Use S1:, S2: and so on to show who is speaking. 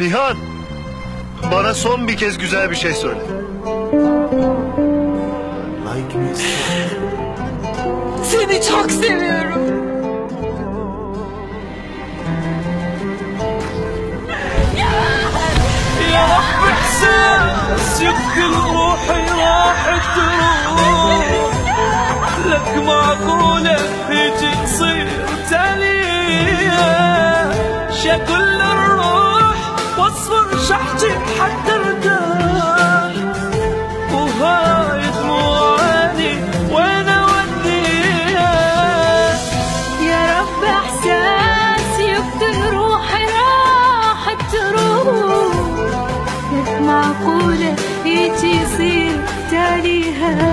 S1: Nihan, bana son bir kez güzel bir şey söyle.
S2: Seni çok seviyorum.
S3: يا رب احساس يقتل روحي راحت تروح لك معقولة هيجي تصير تالية شكل الروح واصبر شحتي حتى ارتاح وهاي دموعاني وين اوديها
S2: يا رب احساس يقتل روحي راحت تروح لك معقولة يجي يصير تاليها